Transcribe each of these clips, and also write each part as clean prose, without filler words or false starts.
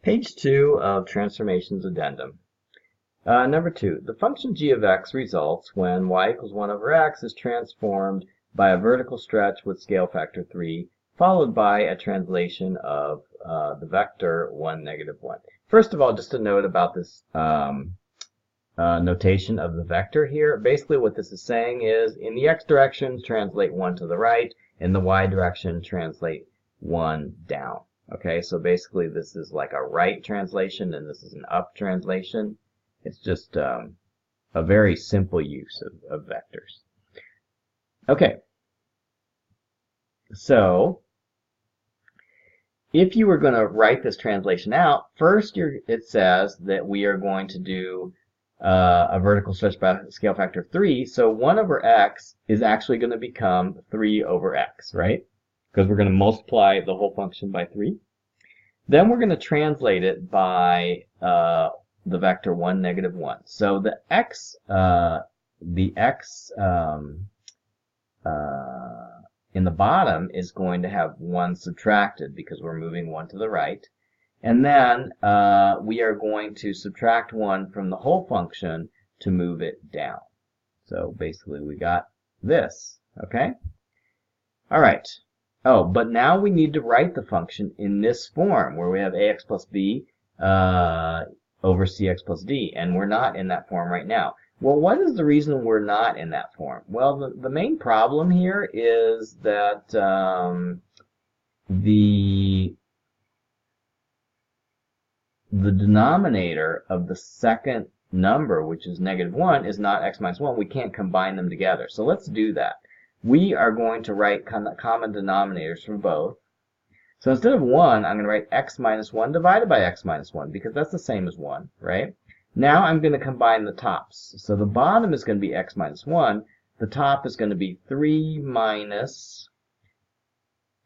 Page 2 of Transformations Addendum. Number 2. The function g of x results when y equals 1 over x is transformed by a vertical stretch with scale factor 3, followed by a translation of the vector 1, negative 1. First of all, just a note about this notation of the vector here. Basically what this is saying is, in the x direction, translate 1 to the right. In the y direction, translate 1 down. Okay, so basically this is like a right translation and this is an up translation. It's just a very simple use of vectors. Okay, so if you were going to write this translation out, first it says that we are going to do a vertical stretch by scale factor of 3. So 1 over x is actually going to become 3 over x, right? Because we're going to multiply the whole function by 3. Then we're going to translate it by the vector 1, negative 1. So the x in the bottom is going to have 1 subtracted because we're moving 1 to the right. And then we are going to subtract 1 from the whole function to move it down. So basically we got this, okay? All right. Oh, but now we need to write the function in this form where we have ax plus b over cx plus d, and we're not in that form right now. Well, what is the reason we're not in that form? Well, the main problem here is that the denominator of the second number, which is negative 1, is not x minus 1. We can't combine them together. So let's do that. We are going to write common denominators for both. So instead of 1, I'm going to write x minus 1 divided by x minus 1, because that's the same as 1, right? Now I'm going to combine the tops. So the bottom is going to be x minus 1. The top is going to be 3 minus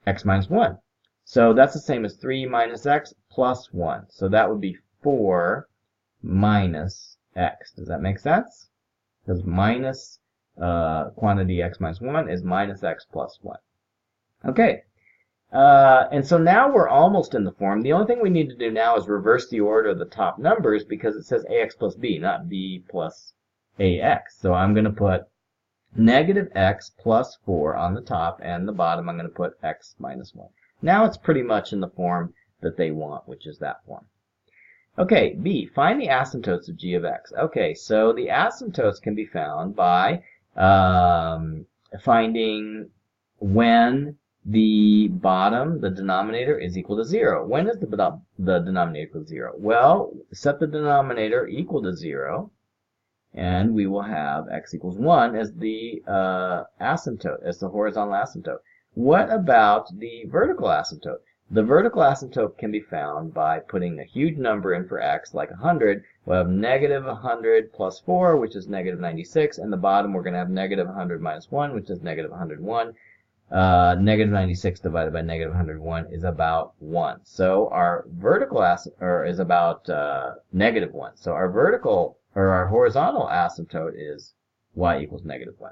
x minus 1. So that's the same as 3 minus x plus 1. So that would be 4 minus x. Does that make sense? Because minus quantity x minus 1 is minus x plus 1. Okay. And so now we're almost in the form. The only thing we need to do now is reverse the order of the top numbers because it says ax plus b, not b plus ax. So I'm going to put negative x plus 4 on the top, and the bottom I'm going to put x minus 1. Now it's pretty much in the form that they want, which is that form. Okay, b, find the asymptotes of g of x. Okay, so the asymptotes can be found by finding when the bottom, the denominator, is equal to 0. When is the denominator equal to 0? Well, set the denominator equal to 0, and we will have x equals 1 as the asymptote, as the horizontal asymptote. What about the vertical asymptote? The vertical asymptote can be found by putting a huge number in for x, like 100. We'll have negative 100 plus 4, which is negative 96, and the bottom we're going to have negative 100 minus 1, which is negative 101. Negative 96 divided by negative 101 is about 1. So our vertical is about negative 1. So our vertical, or our horizontal asymptote is y equals negative 1.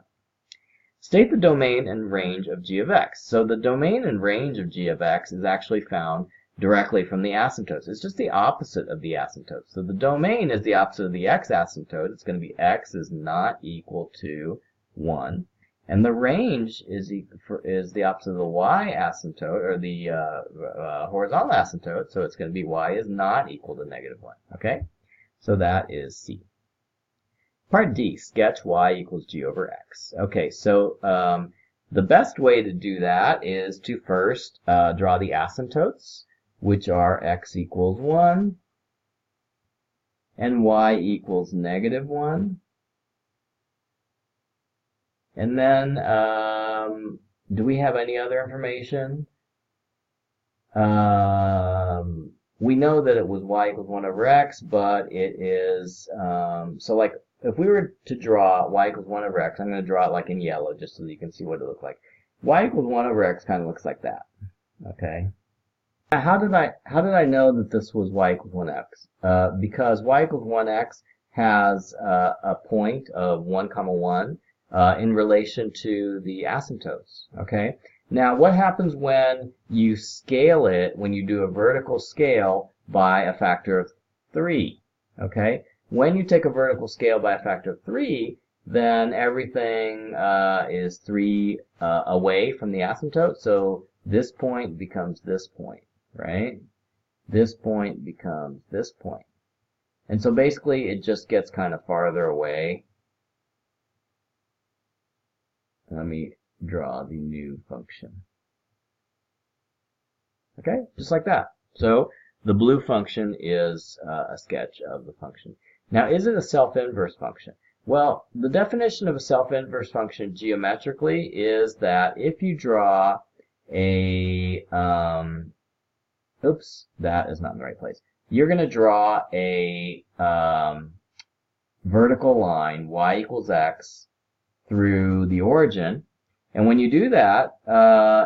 State the domain and range of g of x. So the domain and range of g of x is actually found directly from the asymptotes. It's just the opposite of the asymptote. So the domain is the opposite of the x asymptote. It's going to be x is not equal to 1. And the range is the opposite of the y asymptote, or the horizontal asymptote. So it's going to be y is not equal to negative 1. Okay? So that is C. Part D, sketch y equals g over x. Okay, so the best way to do that is to first draw the asymptotes, which are x equals 1 and y equals negative 1. And then, do we have any other information? We know that it was y equals 1 over x, but it is, so like, if we were to draw y equals 1 over x, I'm going to draw it like in yellow just so that you can see what it looks like. Y equals 1 over x kind of looks like that. Okay. How did I know that this was y equals 1x? Because y equals 1x has a point of 1, 1 in relation to the asymptotes. Okay. Now, what happens when you scale it, when you do a vertical scale by a factor of 3. Okay? When you take a vertical scale by a factor of 3, then everything is 3 away from the asymptote. So this point becomes this point, right? This point becomes this point. And so basically it just gets kind of farther away. Let me draw the new function. Okay, just like that. So the blue function is a sketch of the function. Now, is it a self-inverse function? Well, the definition of a self-inverse function geometrically is that if you draw a, oops, that is not in the right place. You're going to draw a vertical line, y equals x, through the origin. And when you do that,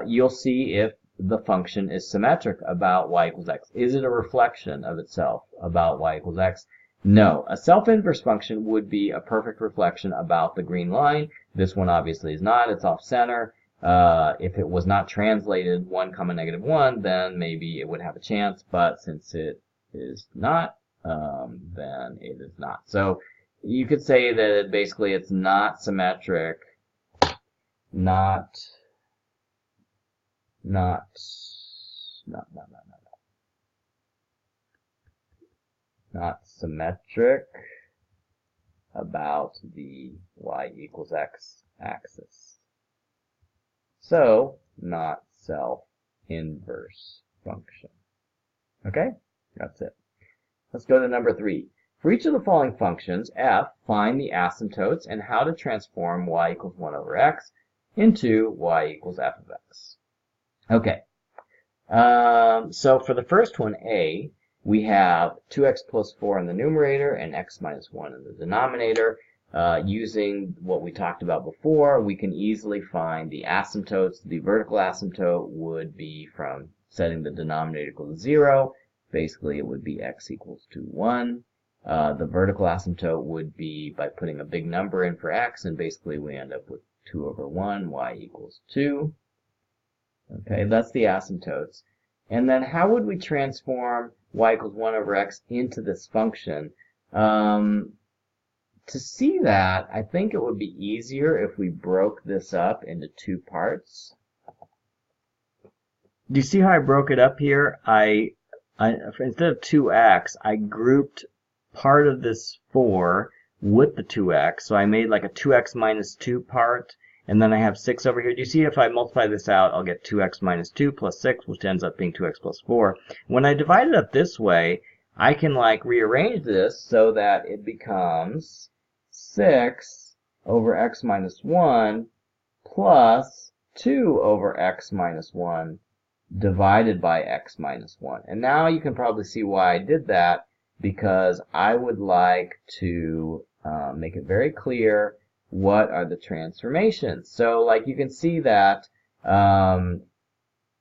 you'll see if the function is symmetric about y equals x. Is it a reflection of itself about y equals x? No. A self-inverse function would be a perfect reflection about the green line. This one obviously is not. It's off-center. If it was not translated 1, -1, then maybe it would have a chance. But since it is not, then it is not. So you could say that basically it's not symmetric, not symmetric about the y equals x axis. So, not self-inverse function. Okay? That's it. Let's go to number 3. For each of the following functions, f, find the asymptotes and how to transform y equals 1 over x into y equals f of x. Okay. So for the first one, a, we have 2x plus 4 in the numerator and x minus 1 in the denominator. Using what we talked about before, we can easily find the asymptotes. The vertical asymptote would be from setting the denominator equal to 0. Basically, it would be x equals to 1. The vertical asymptote would be by putting a big number in for x, and basically we end up with 2 over 1, y equals 2. Okay, that's the asymptotes. And then how would we transform y equals 1 over x into this function? To see that, I think it would be easier if we broke this up into 2 parts. Do you see how I broke it up here? I instead of 2x, I grouped part of this 4 with the 2x. So I made like a 2x minus 2 part, and then I have 6 over here. Do you see if I multiply this out, I'll get 2x minus 2 plus 6, which ends up being 2x plus 4. When I divide it up this way, I can like rearrange this so that it becomes 6 over x minus 1 plus 2 over x minus 1 divided by x minus 1. And now you can probably see why I did that, because I would like to make it very clear what are the transformations. So like you can see that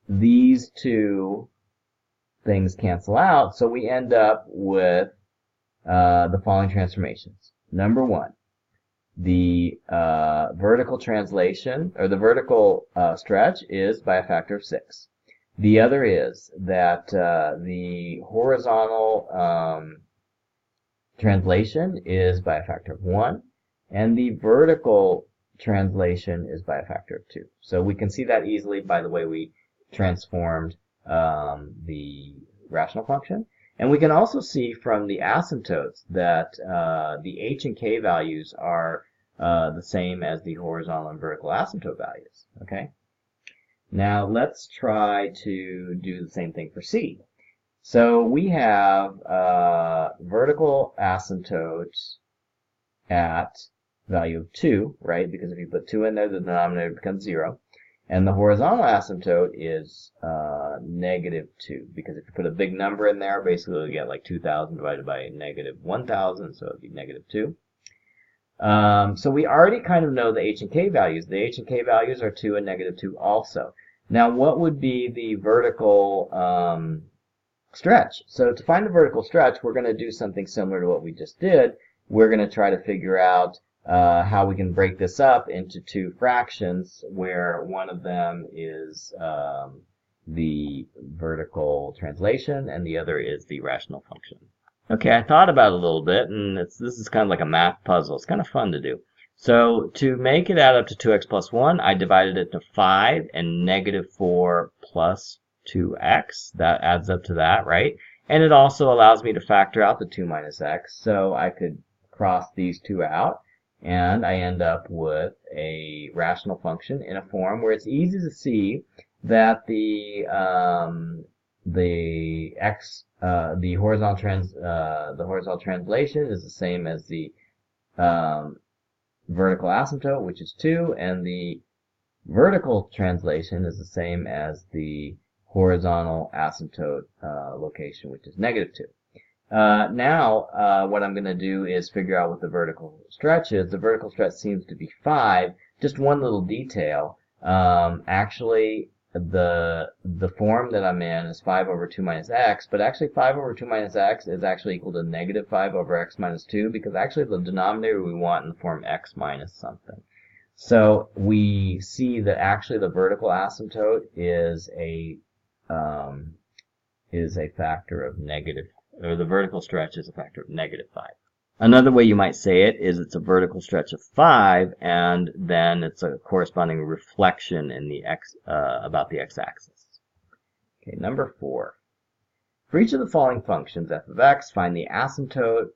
these two things cancel out, so we end up with the following transformations. Number 1, the vertical translation, or the vertical stretch is by a factor of 6. The other is that the horizontal translation is by a factor of 1, and the vertical translation is by a factor of 2. So we can see that easily by the way we transformed the rational function. And we can also see from the asymptotes that the h and k values are the same as the horizontal and vertical asymptote values. Okay. Now let's try to do the same thing for c. So we have vertical asymptotes at value of 2, right? Because if you put 2 in there, the denominator becomes 0. And the horizontal asymptote is -2, because if you put a big number in there, basically you'll get like 2,000 divided by -1,000, so it would be -2. So we already kind of know the h and k values. The h and k values are 2 and -2 also. Now what would be the vertical stretch? So to find the vertical stretch, we're going to do something similar to what we just did. We're going to try to figure out how we can break this up into 2 fractions, where one of them is the vertical translation, and the other is the rational function. Okay, I thought about it a little bit, and this is kind of like a math puzzle. It's kind of fun to do. So to make it add up to 2x plus 1, I divided it into 5 and negative 4 plus 2x. That adds up to that, right? And it also allows me to factor out the 2 minus x, so I could cross these two out, and I end up with a rational function in a form where it's easy to see that the horizontal translation is the same as the vertical asymptote, which is 2, and the vertical translation is the same as the horizontal asymptote location, which is negative 2. Now, what I'm going to do is figure out what the vertical stretch is. The vertical stretch seems to be 5. Just one little detail. Actually, the form that I'm in is 5 over 2 minus x, but actually 5 over 2 minus x is actually equal to negative 5 over x minus 2, because actually the denominator we want in the form x minus something. So we see that actually the vertical asymptote is a factor of negative, or the vertical stretch is a factor of negative 5. Another way you might say it is it's a vertical stretch of 5, and then it's a corresponding reflection in the about the x-axis. Okay, number 4. For each of the following functions, f of x, find the asymptote,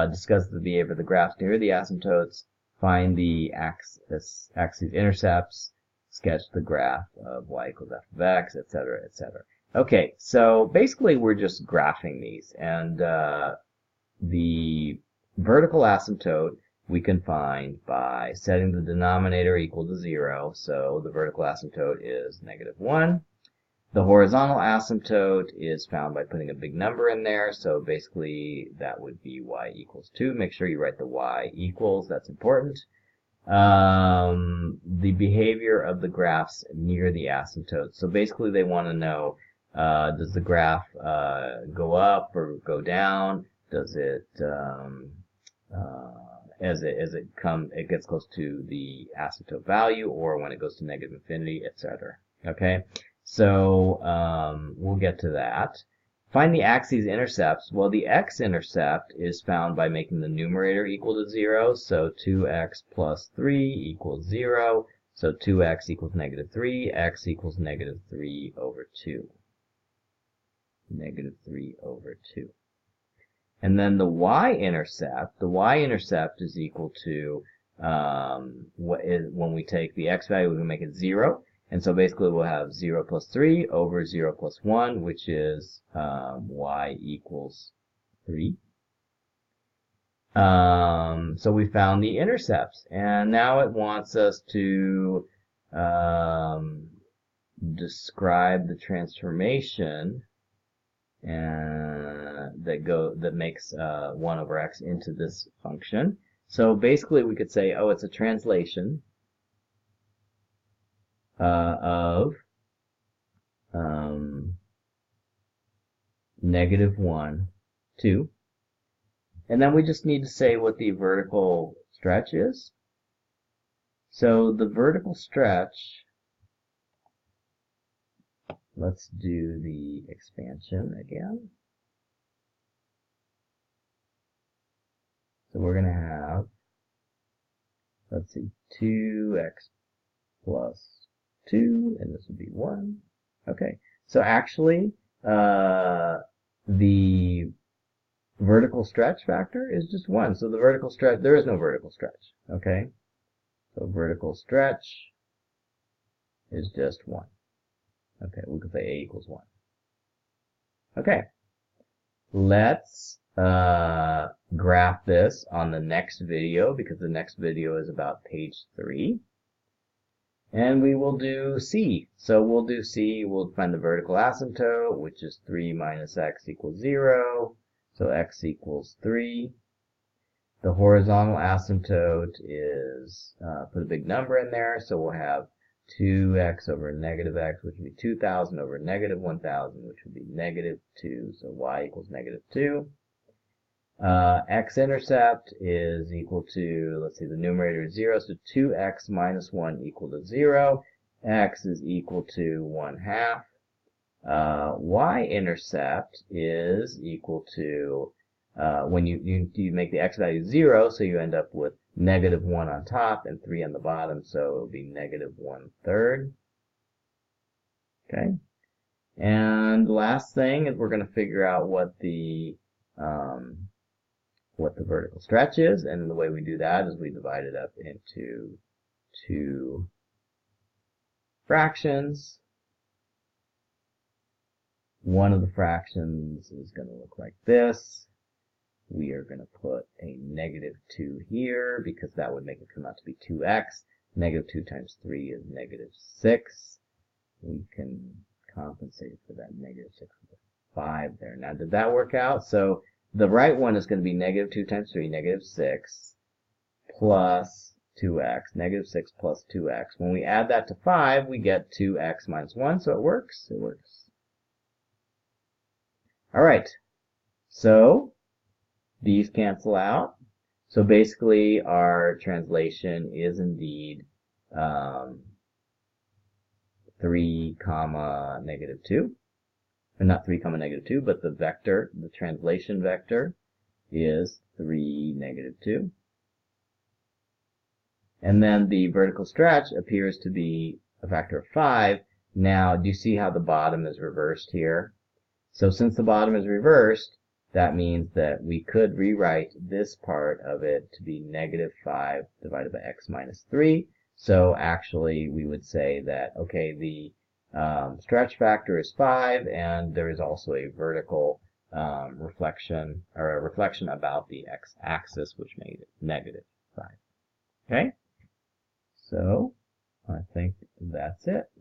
discuss the behavior of the graphs near the asymptotes, find the axes intercepts, sketch the graph of y equals f of x, etc., etc. Okay, so basically we're just graphing these, and the vertical asymptote we can find by setting the denominator equal to 0, so the vertical asymptote is negative 1. The horizontal asymptote is found by putting a big number in there, so basically that would be y equals 2. Make sure you write the y equals, that's important. The behavior of the graphs near the asymptote. So basically they want to know, does the graph go up or go down? Does it, as it gets close to the asymptote value, or when it goes to negative infinity, etc. Okay, so we'll get to that. Find the axes intercepts. Well, the x-intercept is found by making the numerator equal to 0, so 2x plus 3 equals 0, so 2x equals negative 3, x equals negative 3 over 2. Negative 3 over 2. And then the y-intercept is equal to, when we take the x value, we can make it 0. And so basically we'll have 0 plus 3 over 0 plus 1, which is y equals 3. So we found the intercepts. And now it wants us to describe the transformation that makes 1 over x into this function. So basically we could say, oh, it's a translation of negative 1, 2. And then we just need to say what the vertical stretch is. So the vertical stretch, let's do the expansion again. So we're going to have, let's see, 2x plus 2, and this would be 1. Okay, so actually, the vertical stretch factor is just 1. So the vertical stretch, there is no vertical stretch. Okay, so vertical stretch is just 1. Okay, we could say a equals 1. Okay, let's graph this on the next video, because the next video is about page 3. And we will do C. So we'll do C, we'll find the vertical asymptote, which is 3 minus x equals 0. So x equals 3. The horizontal asymptote is, put a big number in there, so we'll have 2x over negative x, which would be 2,000 over negative 1,000, which would be negative 2. So y equals negative 2. X-intercept is equal to, let's see, the numerator is 0, so 2x minus 1 equal to 0. X is equal to 1/2. y-intercept is equal to, when you make the x value 0, so you end up with negative 1 on top and 3 on the bottom, so it will be negative 1/3. Okay? And the last thing is we're going to figure out what the vertical stretch is, and the way we do that is we divide it up into two fractions. One of the fractions is going to look like this. We are going to put a negative 2 here because that would make it come out to be 2x. Negative 2 times 3 is negative 6. We can compensate for that negative 6 with a 5 there. Now, did that work out? So the right one is going to be negative 2 times 3, negative 6, plus 2x. Negative 6 plus 2x. When we add that to 5, we get 2x minus 1, so it works. It works. All right. So these cancel out. So basically, our translation is indeed 3 comma negative 2. Or not 3 comma negative 2, but the vector, the translation vector, is 3, negative 2. And then the vertical stretch appears to be a factor of 5. Now, do you see how the bottom is reversed here? So since the bottom is reversed, that means that we could rewrite this part of it to be negative 5 divided by x minus 3. So actually, we would say that, okay, the stretch factor is 5, and there is also a vertical reflection, or a reflection about the x-axis, which made it negative 5. Okay? So I think that's it.